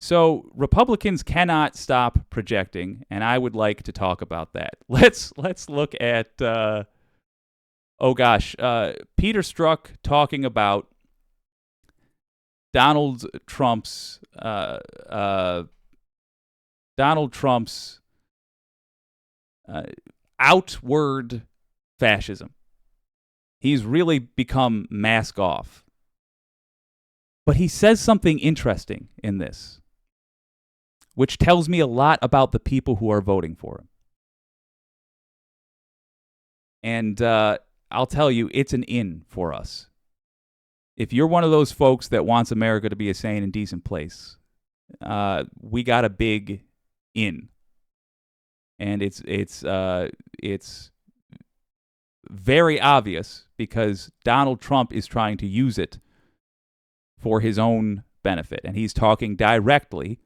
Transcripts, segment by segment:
So Republicans cannot stop projecting, and I would like to talk about that. Let's look at Peter Strzok talking about Donald Trump's outward fascism. He's really become mask off. But he says something interesting in this, which tells me a lot about the people who are voting for him. And I'll tell you, it's an in for us. If you're one of those folks that wants America to be a sane and decent place, we got a big in. And it's very obvious because Donald Trump is trying to use it for his own benefit. And he's talking directly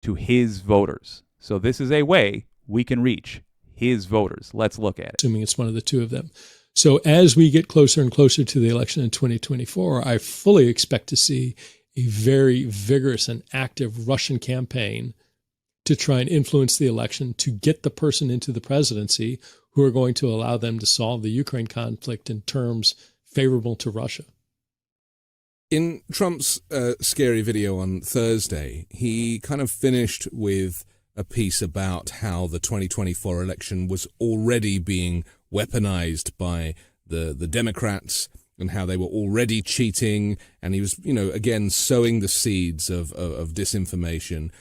to his voters. So this is a way we can reach his voters. Let's look at it. Assuming it's one of the two of them. So as we get closer and closer to the election in 2024, I fully expect to see a very vigorous and active Russian campaign to try and influence the election to get the person into the presidency who are going to allow them to solve the Ukraine conflict in terms favorable to Russia. In Trump's scary video on Thursday, he kind of finished with a piece about how the 2024 election was already being weaponized by the Democrats and how they were already cheating. And he was, again, sowing the seeds of disinformation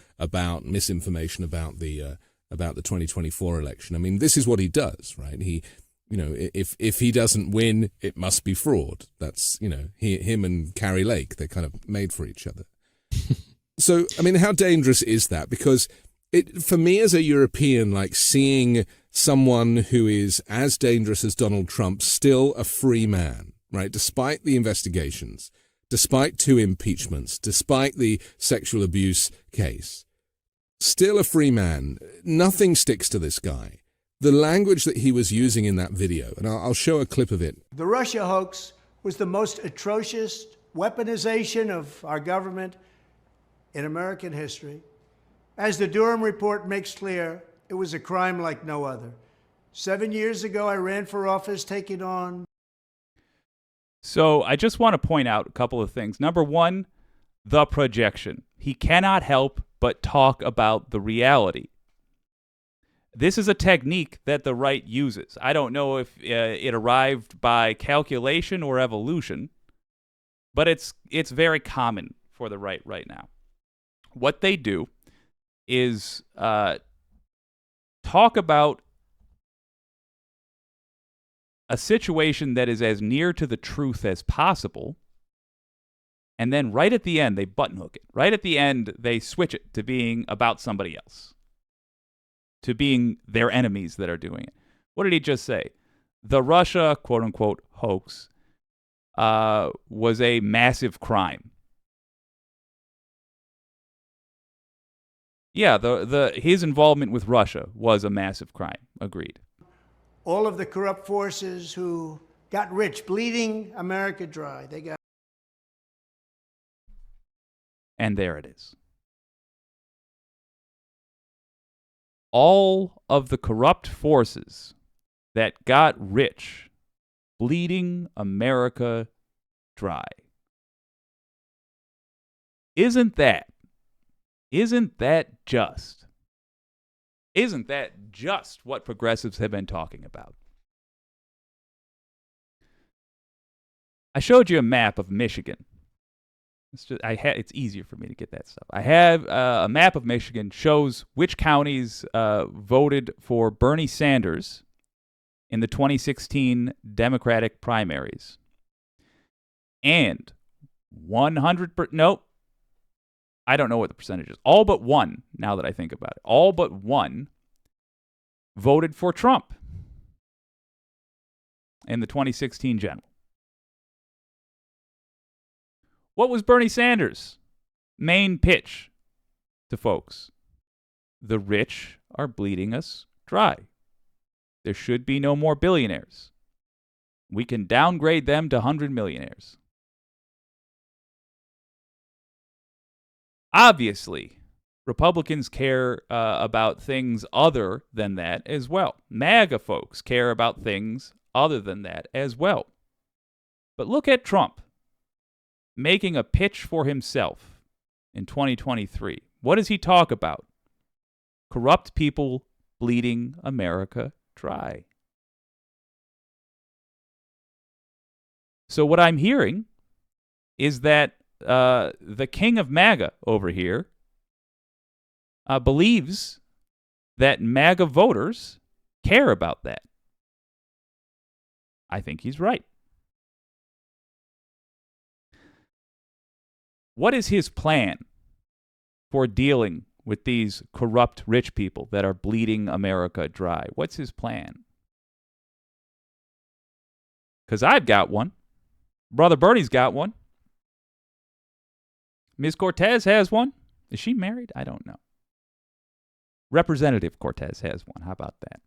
misinformation about the 2024 election. I mean, this is what he does, right? He, if he doesn't win, it must be fraud. That's, him and Carrie Lake, they're kind of made for each other. So, I mean, how dangerous is that? Because for me as a European, like seeing someone who is as dangerous as Donald Trump, still a free man, right? Despite the investigations, despite 2 impeachments, despite the sexual abuse case, still a free man. Nothing sticks to this guy. The language that he was using in that video, and I'll show a clip of it. The Russia hoax was the most atrocious weaponization of our government in American history. As the Durham report makes clear, it was a crime like no other. 7 years ago, I ran for office taking on. So I just want to point out a couple of things. Number one, the projection. He cannot help but talk about the reality. This is a technique that the right uses. I don't know if it arrived by calculation or evolution, but it's very common for the right now. What they do is talk about a situation that is as near to the truth as possible, and then right at the end, they button hook it. Right at the end, they switch it to being about somebody else, to being their enemies that are doing it. What did he just say? The Russia, quote-unquote, hoax was a massive crime. Yeah, his involvement with Russia was a massive crime. Agreed. All of the corrupt forces who got rich, bleeding America dry. They got. And there it is. All of the corrupt forces that got rich, bleeding America dry. Isn't that just? Isn't that just what progressives have been talking about? I showed you a map of Michigan. It's easier for me to get that stuff. I have a map of Michigan, shows which counties voted for Bernie Sanders in the 2016 Democratic primaries. And 100%, nope, I don't know what the percentage is. All but one, now that I think about it, all but one voted for Trump in the 2016 general. What was Bernie Sanders' main pitch to folks? The rich are bleeding us dry. There should be no more billionaires. We can downgrade them to 100 millionaires. Obviously, Republicans care about things other than that as well. MAGA folks care about things other than that as well. But look at Trump making a pitch for himself in 2023. What does he talk about? Corrupt people bleeding America dry. So what I'm hearing is that the king of MAGA over here believes that MAGA voters care about that. I think he's right. What is his plan for dealing with these corrupt rich people that are bleeding America dry? What's his plan? Because I've got one. Brother Bernie's got one. Ms. Cortez has one. Is she married? I don't know. Representative Cortez has one. How about that?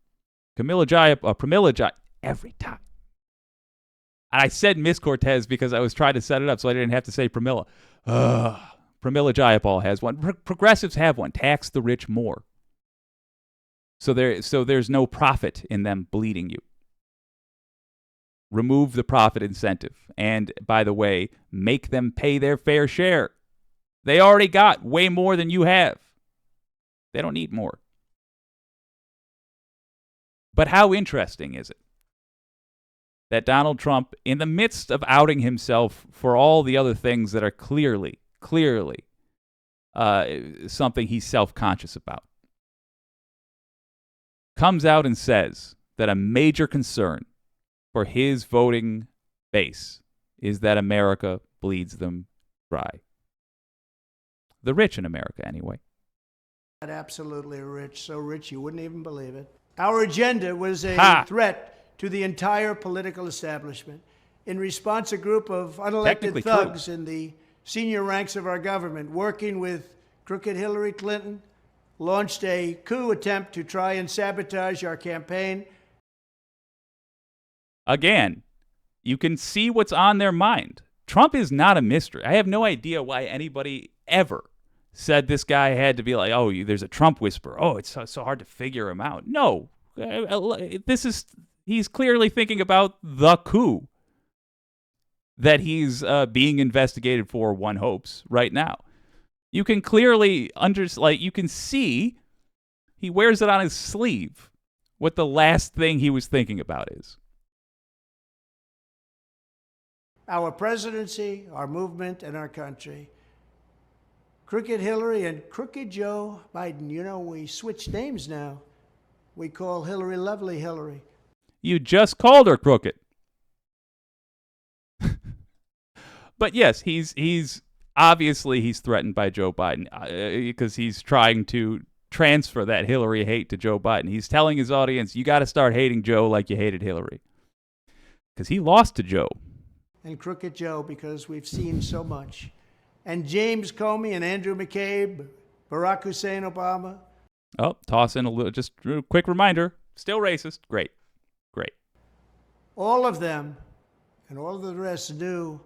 Pramila Jayapal, every time. I said Miss Cortez because I was trying to set it up so I didn't have to say Pramila. Pramila Jayapal has one. Progressives have one. Tax the rich more. So there's no profit in them bleeding you. Remove the profit incentive. And, by the way, make them pay their fair share. They already got way more than you have. They don't need more. But how interesting is it that Donald Trump, in the midst of outing himself for all the other things that are clearly something he's self-conscious about, comes out and says that a major concern for his voting base is that America bleeds them dry. The rich in America, anyway. Absolutely rich, so rich you wouldn't even believe it. Our agenda was a threat to the entire political establishment. In response, a group of unelected thugs in the senior ranks of our government, working with crooked Hillary Clinton, launched a coup attempt to try and sabotage our campaign. Again, you can see what's on their mind. Trump is not a mystery. I have no idea why anybody ever said this guy had to be like, oh, there's a Trump whisperer. Oh, it's so hard to figure him out. No, he's clearly thinking about the coup that he's being investigated for, one hopes, right now. You can clearly you can see he wears it on his sleeve what the last thing he was thinking about is. Our presidency, our movement, and our country. Crooked Hillary and Crooked Joe Biden. You know, we switched names now. We call Hillary Lovely Hillary. You just called her crooked. But yes, he's obviously he's threatened by Joe Biden because he's trying to transfer that Hillary hate to Joe Biden. He's telling his audience, you got to start hating Joe like you hated Hillary. Because he lost to Joe. And Crooked Joe, because we've seen so much. And James Comey and Andrew McCabe, Barack Hussein Obama. Oh, toss in a little, just a quick reminder, still racist. Great. All of them and all of the rest knew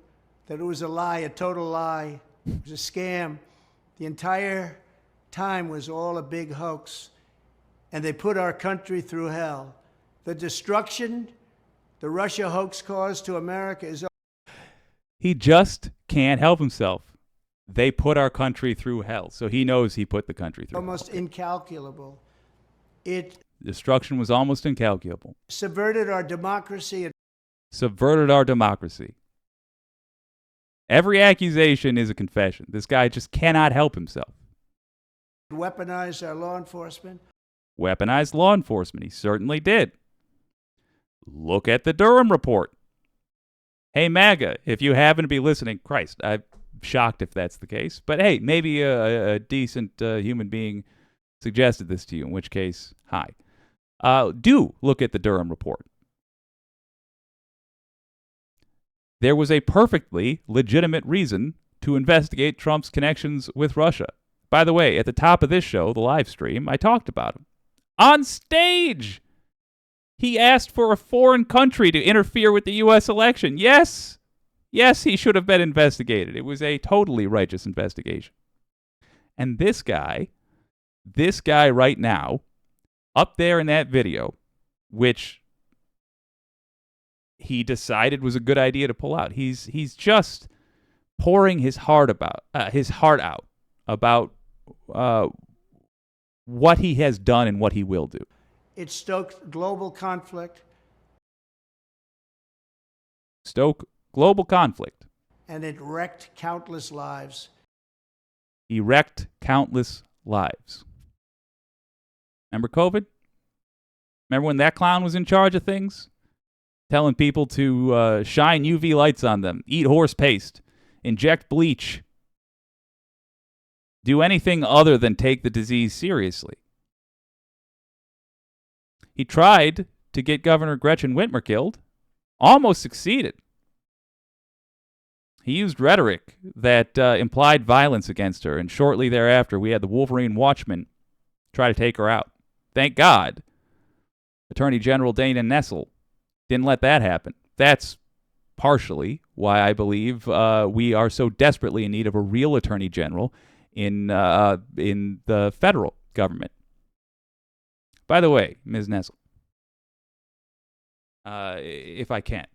that it was a lie, a total lie. It was a scam. The entire time was all a big hoax. And they put our country through hell. The destruction the Russia hoax caused to America is... He just can't help himself. They put our country through hell. So he knows he put the country through almost hell. Incalculable. Destruction was almost incalculable. Subverted our democracy. Every accusation is a confession. This guy just cannot help himself. Weaponized our law enforcement. Weaponized law enforcement. He certainly did. Look at the Durham report. Hey, MAGA, if you happen to be listening, Christ, I'm shocked if that's the case. But hey, maybe a decent human being suggested this to you, in which case, hi. Do look at the Durham report. There was a perfectly legitimate reason to investigate Trump's connections with Russia. By the way, at the top of this show, the live stream, I talked about him. On stage! He asked for a foreign country to interfere with the U.S. election. Yes, he should have been investigated. It was a totally righteous investigation. And this guy This guy right now, up there in that video, which he decided was a good idea to pull out, he's just pouring his heart out about what he has done and what he will do. It stoked global conflict. Stoke global conflict. And it wrecked countless lives. He wrecked countless lives. Remember COVID? Remember when that clown was in charge of things? Telling people to shine UV lights on them, eat horse paste, inject bleach, do anything other than take the disease seriously. He tried to get Governor Gretchen Whitmer killed, almost succeeded. He used rhetoric that implied violence against her, and shortly thereafter we had the Wolverine Watchmen try to take her out. Thank God Attorney General Dana Nessel didn't let that happen. That's partially why I believe we are so desperately in need of a real Attorney General in the federal government. By the way, Ms. Nessel, if I can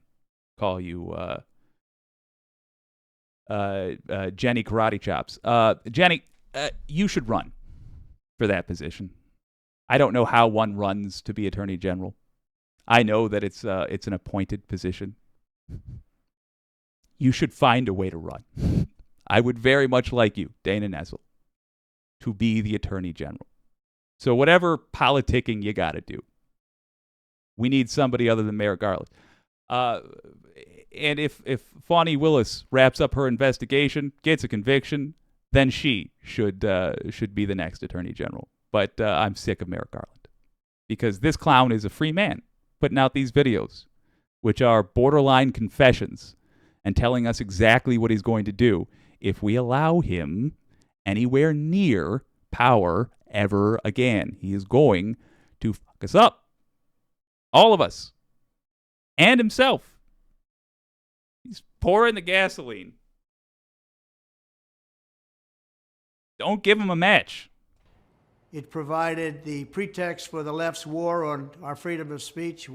call you Jenny Karate Chops. Jenny, you should run for that position. I don't know how one runs to be Attorney General. I know that it's an appointed position. You should find a way to run. I would very much like you, Dana Nessel, to be the Attorney General. So whatever politicking you got to do, we need somebody other than Mayor Garland. And if Fawny Willis wraps up her investigation, gets a conviction, then she should be the next Attorney General. But I'm sick of Merrick Garland because this clown is a free man putting out these videos, which are borderline confessions and telling us exactly what he's going to do if we allow him anywhere near power ever again. He is going to fuck us up. All of us. And himself. He's pouring the gasoline. Don't give him a match. It provided the pretext for the left's war on our freedom of speech.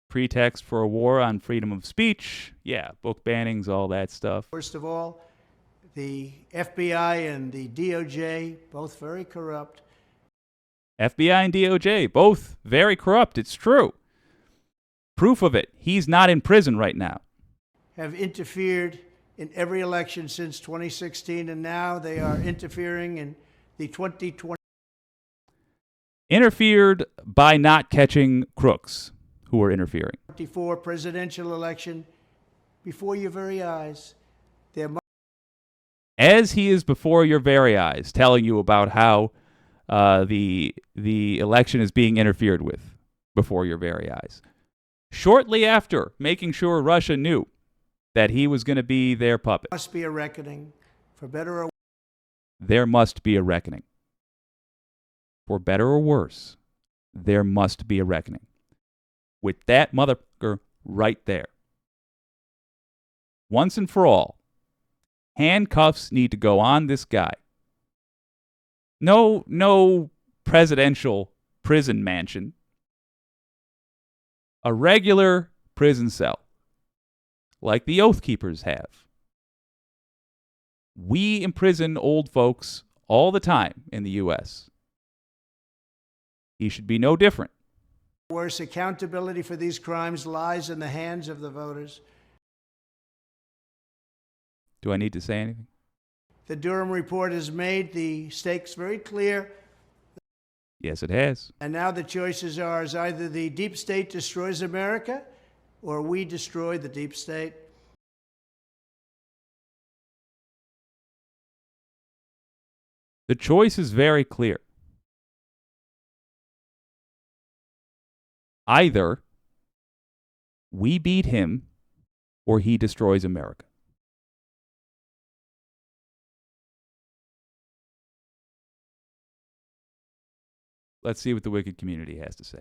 Pretext for a war on freedom of speech. Yeah, book bannings, all that stuff. First of all, the FBI and the DOJ, both very corrupt. FBI and DOJ, both very corrupt. It's true. Proof of it, he's not in prison right now. Have interfered in every election since 2016, and now they are interfering in the 2020. Interfered by not catching crooks who are interfering. 2024 presidential election before your very eyes. As he is before your very eyes, telling you about how the election is being interfered with before your very eyes. Shortly after making sure Russia knew that he was going to be their puppet. Must be a reckoning, for better or there must be a reckoning. For better or worse, there must be a reckoning. With that motherfucker right there. Once and for all, handcuffs need to go on this guy. No presidential prison mansion. A regular prison cell, like the Oath Keepers have. We imprison old folks all the time in the U.S. He should be no different. worse, accountability for these crimes lies in the hands of the voters. Do I need to say anything? The Durham report has made the stakes very clear. Yes, it has. And now the choices are is either the deep state destroys America or we destroy the deep state. The choice is very clear. Either we beat him or he destroys America. Let's see what the wicked community has to say.